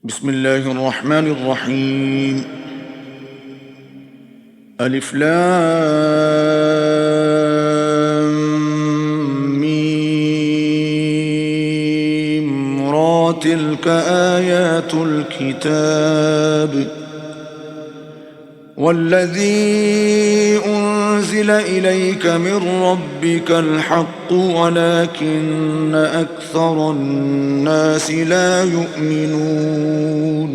بسم الله الرحمن الرحيم. ألف لام ميم را تلك آيات الكتاب والذي أنزل إليك من ربك الحق ولكن أكثر الناس لا يؤمنون.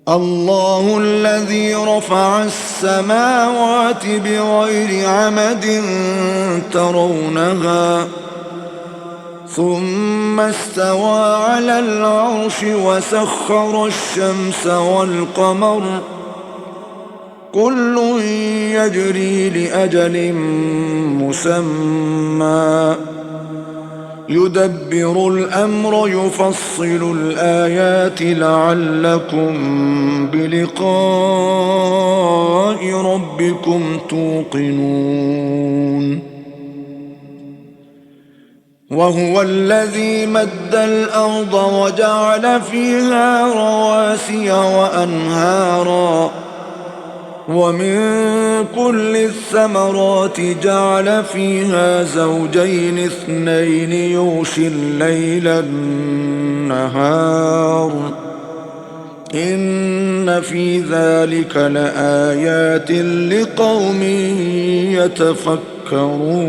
الله الذي رفع السماوات بغير عمد ترونها ثم استوى على العرش وسخر الشمس والقمر كل يجري لأجل مسمى يدبر الأمر يفصل الآيات لعلكم بلقاء ربكم توقنون. وهو الذي مد الأرض وجعل فيها رواسي وأنهارا ومن كل الثمرات جعل فيها زوجين اثنين يغشي الليل النهار إن في ذلك لآيات لقوم يتفكرون.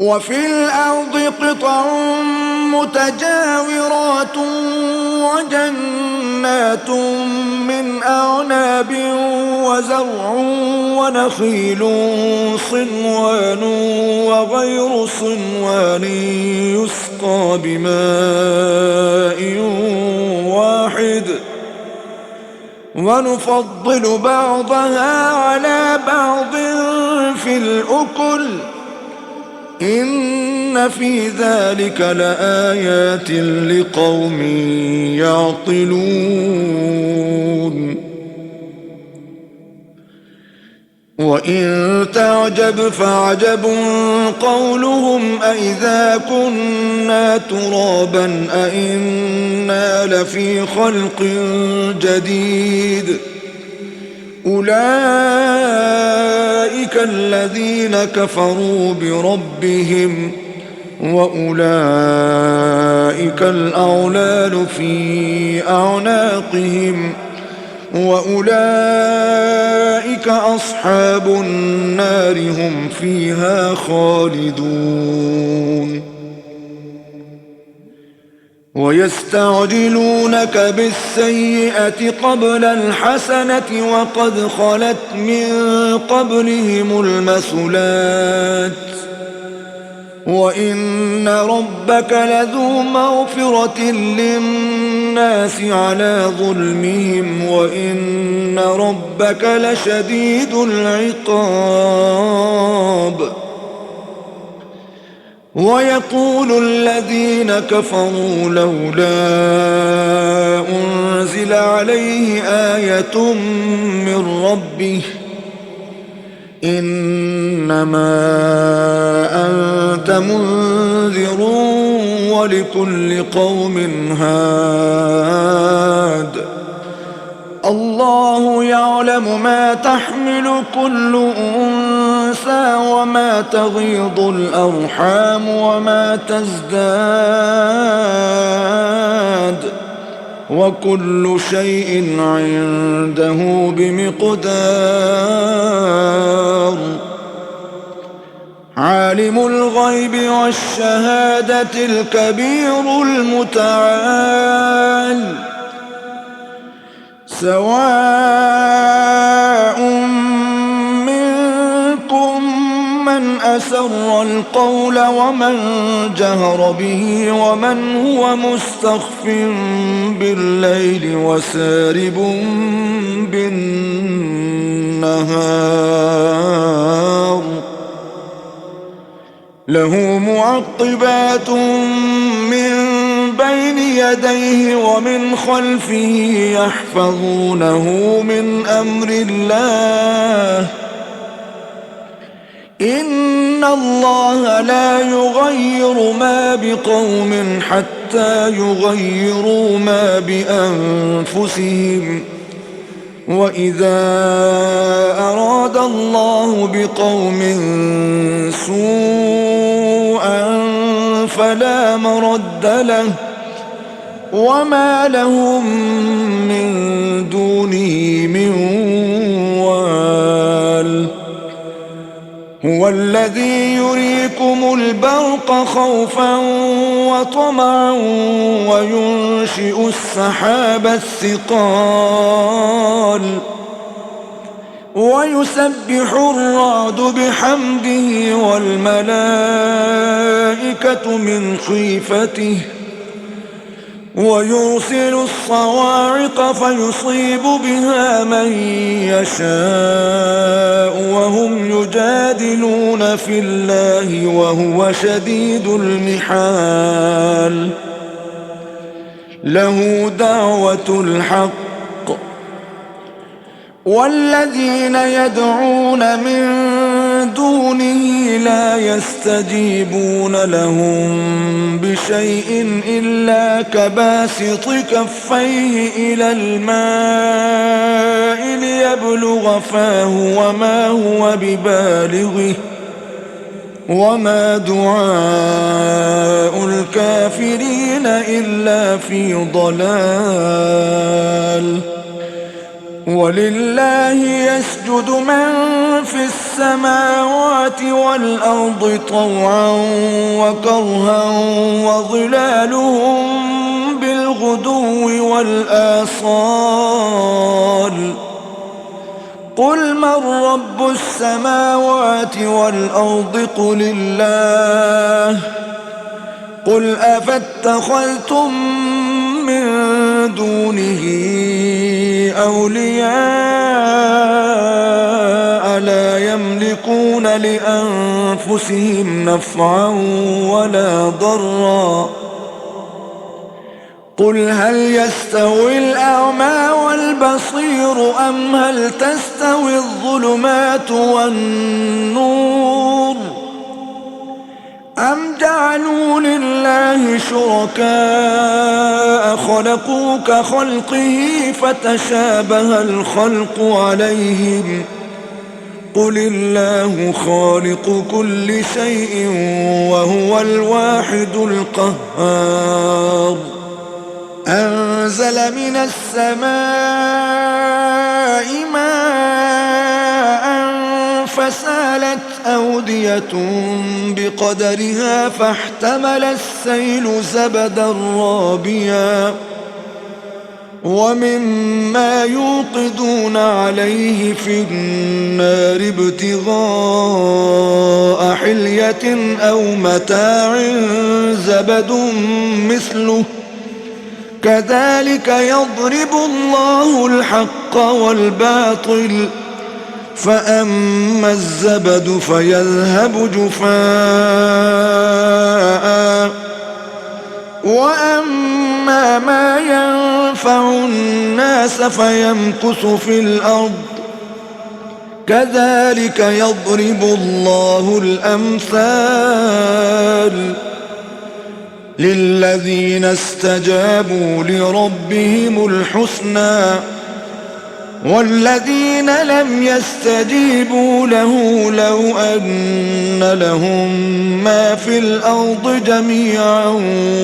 وفي الأرض قطع متجاورات وجنات من أعناب وزرع ونخيل صنوان وغير صنوان يسقى بماء واحد ونفضل بعضها على بعض في الأكل إن في ذلك لآيات لقوم يعقلون. وإن تعجب فعجب قولهم أإذا كنا ترابا أإنا لفي خلق جديد أولئك الذين كفروا بربهم وأولئك الأغلال في أعناقهم وأولئك أصحاب النار هم فيها خالدون. ويستعجلونك بالسيئة قبل الحسنة وقد خلت من قبلهم المثلات وإن ربك لذو مغفرة للناس على ظلمهم وإن ربك لشديد العقاب. ويقول الذين كفروا لولا أنزل عليه آية من ربه إنما أنت منذر ولكل قوم هاد الله يعلم ما تحمل كل أنثى وما تغيض الأرحام وما تزداد وكل شيء عنده بمقدار. عالم الغيب والشهادة الكبير المتعال سواء منكم من أسر القول ومن جهر به ومن هو مستخف بالليل وسارب بالنهار له معقبات من بين يديه ومن خلفه يحفظونه من أمر الله إن إن الله لا يغير ما بقوم حتى يغيروا ما بأنفسهم وإذا أراد الله بقوم سوءا فلا مرد له وما لهم من دونه من وال هو الذي يريكم البرق خوفا وطمعا وينشئ السحاب الثقال ويسبح الرعد بحمده والملائكة من خيفته ويرسل الصواعق فيصيب بها من يشاء وهم يجادلون في الله وهو شديد المحال له دعوة الحق والذين يدعون من دونه لا يستجيبون لهم بشيء إلا كباسط كفيه إلى الماء ليبلغ فاه وما هو ببالغه وما دعاء الكافرين إلا في ضلال ولله يسجد من في السماوات والأرض طوعا وكرها وظلالهم بالغدو والآصال قل من رب السماوات والأرض قل الله قل أفاتخذتم من دونه أولياء لا يملكون لأنفسهم نفعا ولا ضرا قل هل يستوي الأعمى والبصير أم هل تستوي الظلمات والنور أم جعلوا لله شركاء خلقوا كخلقه فتشابه الخلق عليهم قل الله خالق كل شيء وهو الواحد القهار أنزل من السماء ماء فسالت أودية بقدرها فاحتمل السيل زبدا رابيا ومما يوقدون عليه في النار ابتغاء حلية أو متاع زبد مثله كذلك يضرب الله الحق والباطل فأما الزبد فيذهب جفاء وأما ما ينفع الناس فيمكث في الأرض كذلك يضرب الله الأمثال للذين استجابوا لربهم الحسنى والذين لم يستجيبوا له لو أن لهم ما في الأرض جميعا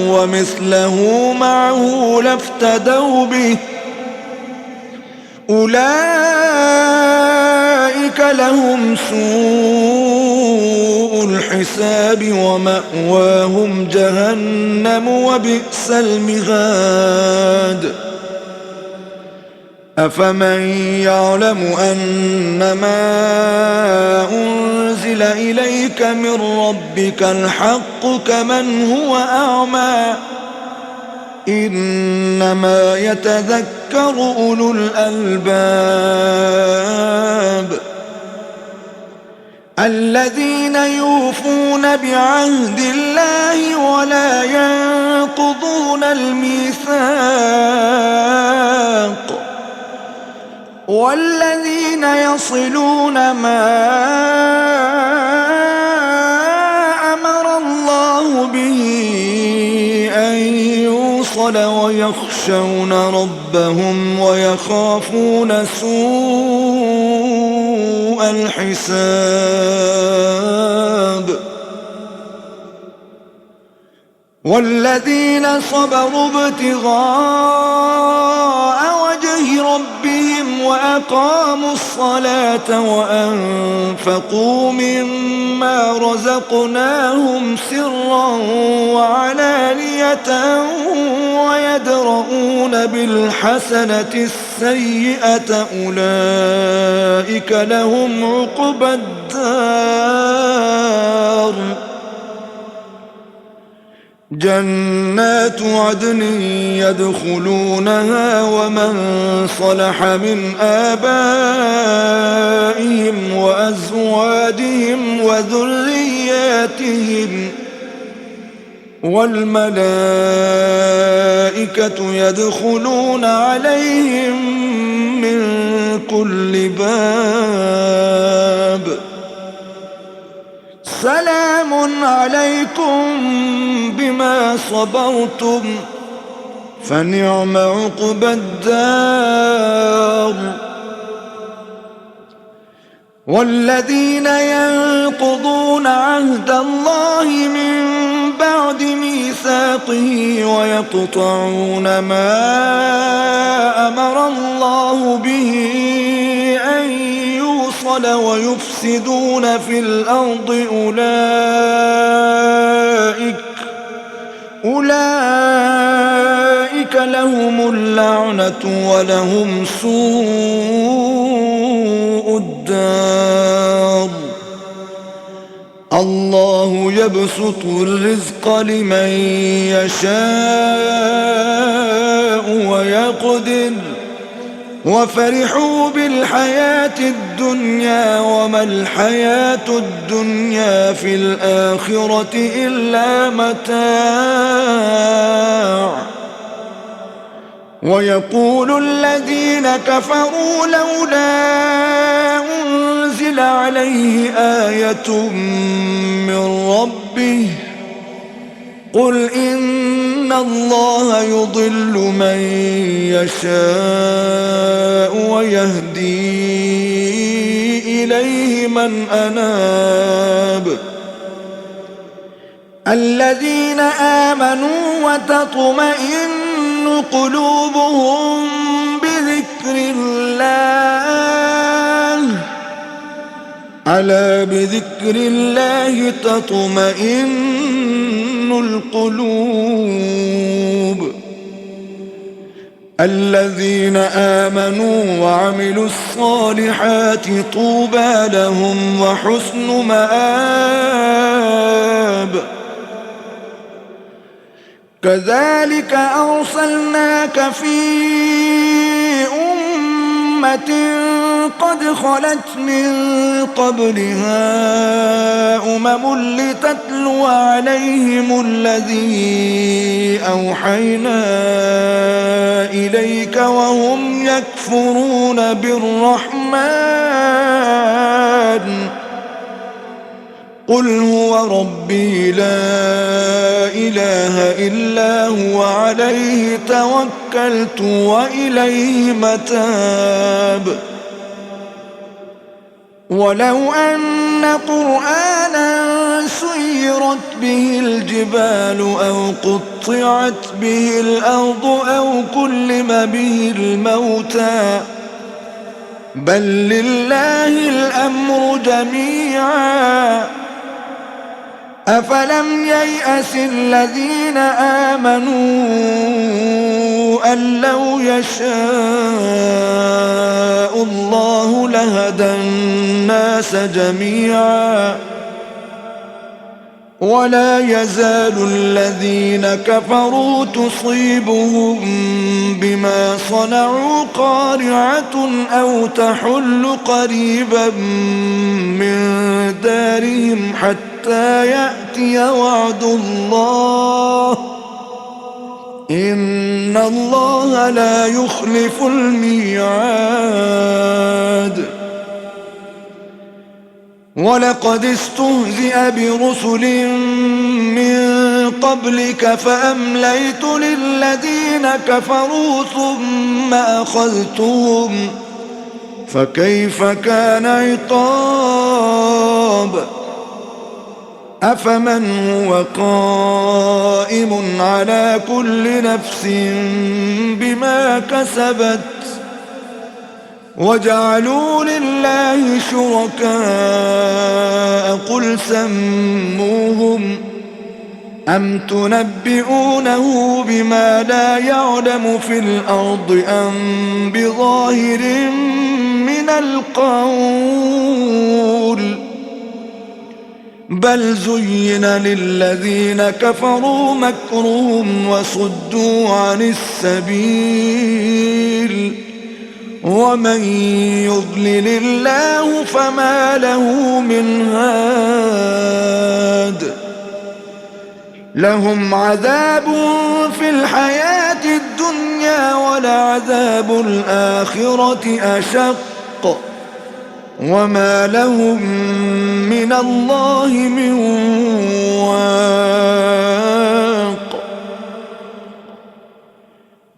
ومثله معه لافتدوا به أولئك لهم سوء الحساب ومأواهم جهنم وبئس المهاد أفمن يعلم أنما أنزل إليك من ربك الحق كمن هو أعمى إنما يتذكر أولو الألباب الذين يوفون بعهد الله ولا ينقضون الميثاق والذين يصلون ما يوصل ويخشون ربهم ويخافون سوء الحساب. والذين صبروا ابتغاء وجه ربهم وأقاموا الصلاة وأنفقوا مما رزقناهم سرا وعلانية ويدرؤون بالحسنة السيئة أولئك لهم عقبى الدار. جنات عدن يدخلونها ومن صلح من آبائهم وأزواجهم وذرياتهم والملائكة يدخلون عليهم من كل باب. سلام عليكم بما صبرتم فنعم عقبى الدار. والذين ينقضون عهد الله من بعد ميثاقه ويقطعون ما أمر الله به أن يوصل ويفسدون في الأرض أولئك لهم اللعنة ولهم سوء الدار. الله يبسط الرزق لمن يشاء ويقدر وفرحوا بالحياة الدنيا وما الحياة الدنيا في الآخرة إلا متاع. ويقول الذين كفروا لولا أنزل عليه آية من ربه قل إن الله يضل من يشاء ويهدي إليه من أناب. الذين آمنوا وتطمئن قلوبهم بذكر الله ألا بذكر الله تطمئن القلوب. الذين آمنوا وعملوا الصالحات طوبى لهم وحسن مآب. كذلك أرسلناك في أمة قد خلت من قبلها لتتلو عليهم الذي أوحينا إليك وهم يكفرون بالرحمن قل هو ربي لا إله إلا هو عليه توكلت وإليه متاب. ولو أن قرآنا سيرت به الجبال أو قطعت به الأرض أو كلم به الموتى بل لله الأمر جميعا أفلم ييأس الذين آمنوا أن لو يشاء الله لهدى الناس جميعا ولا يزال الذين كفروا تصيبهم بما صنعوا قارعة أو تحل قريبا من دارهم حتى يأتي وعد الله إن الله لا يخلف الميعاد. ولقد استهزئ برسل من قبلك فأمليت للذين كفروا ثم أخذتهم فكيف كان عقاب أفمن هو قائم على كل نفس بما كسبت وجعلوا لله شركاء قل سموهم أم تنبئونه بما لا يعلم في الأرض أم بظاهر من القول بل زين للذين كفروا مكرهم وصدوا عن السبيل ومن يضلل الله فما له من هاد لهم عذاب في الحياة الدنيا ولعذاب الآخرة أشق وما لهم من الله من واق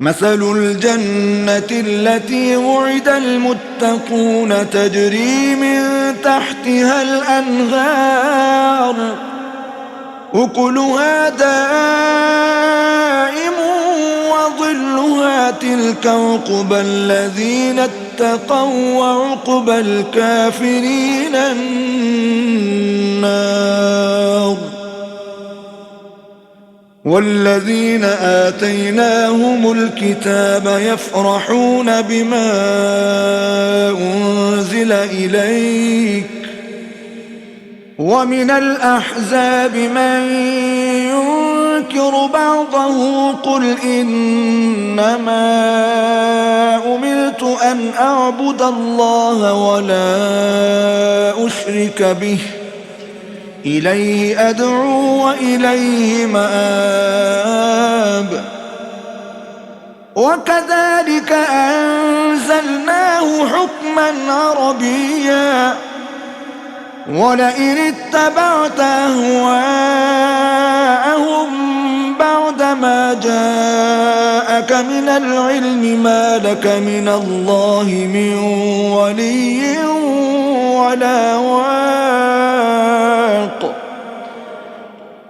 مثل الجنة التي وعد المتقون تجري من تحتها الأنهار أكلها دائم وظلها تلك عقبى الذين اتقوا وعقبى الكافرين النار والذين آتيناهم الكتاب يفرحون بما أنزل إليك ومن الأحزاب من ينكر بعضه قل إنما أمرت أن أعبد الله ولا أشرك به إليه أدعو وإليه مآب وكذلك أنزلناه حكما عربيا ولئن اتبعت أهواءهم بعدما جاءك من العلم ما لك من الله من ولي ولا واق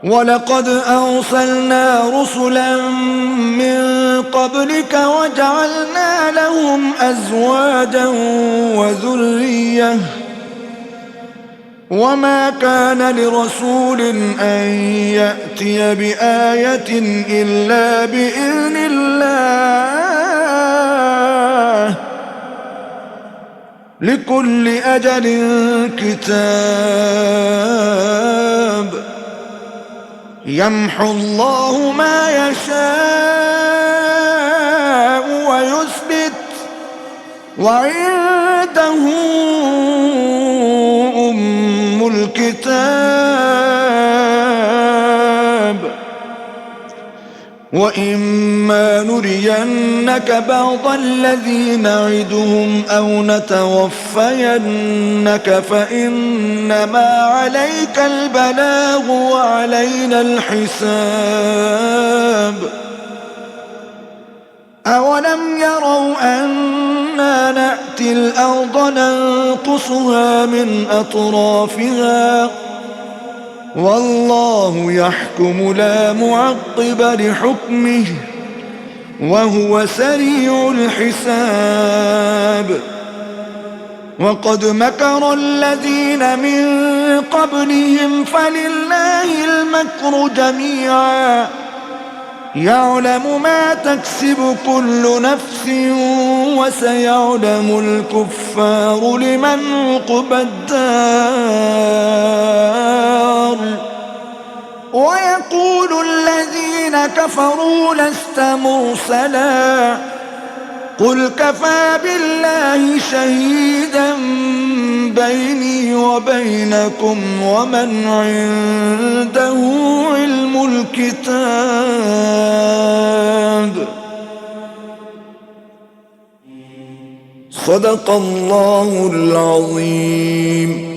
ولقد أرسلنا رسلا من قبلك وجعلنا لهم أزواجا وذرية وما كان لرسول أن يأتي بآية إلا بإذن الله لكل أجل كتاب يمحو الله ما يشاء ويثبت وعنده أم الكتاب وإما نرينك بعض الذي نعدهم أو نتوفينك فإنما عليك البلاغ وعلينا الحساب أولم يروا أنا نأتي الأرض ننقصها من أطرافها والله يحكم لا معقب لحكمه وهو سريع الحساب وقد مكر الذين من قبلهم فلله المكر جميعا يعلم ما تكسب كل نفس وسيعلم الكفار لمن عقبى الدار ويقول الذين كفروا لست مرسلا قل كفى بالله شهيدا بيني وبينكم ومن عنده علم الكتاب صدق الله العظيم.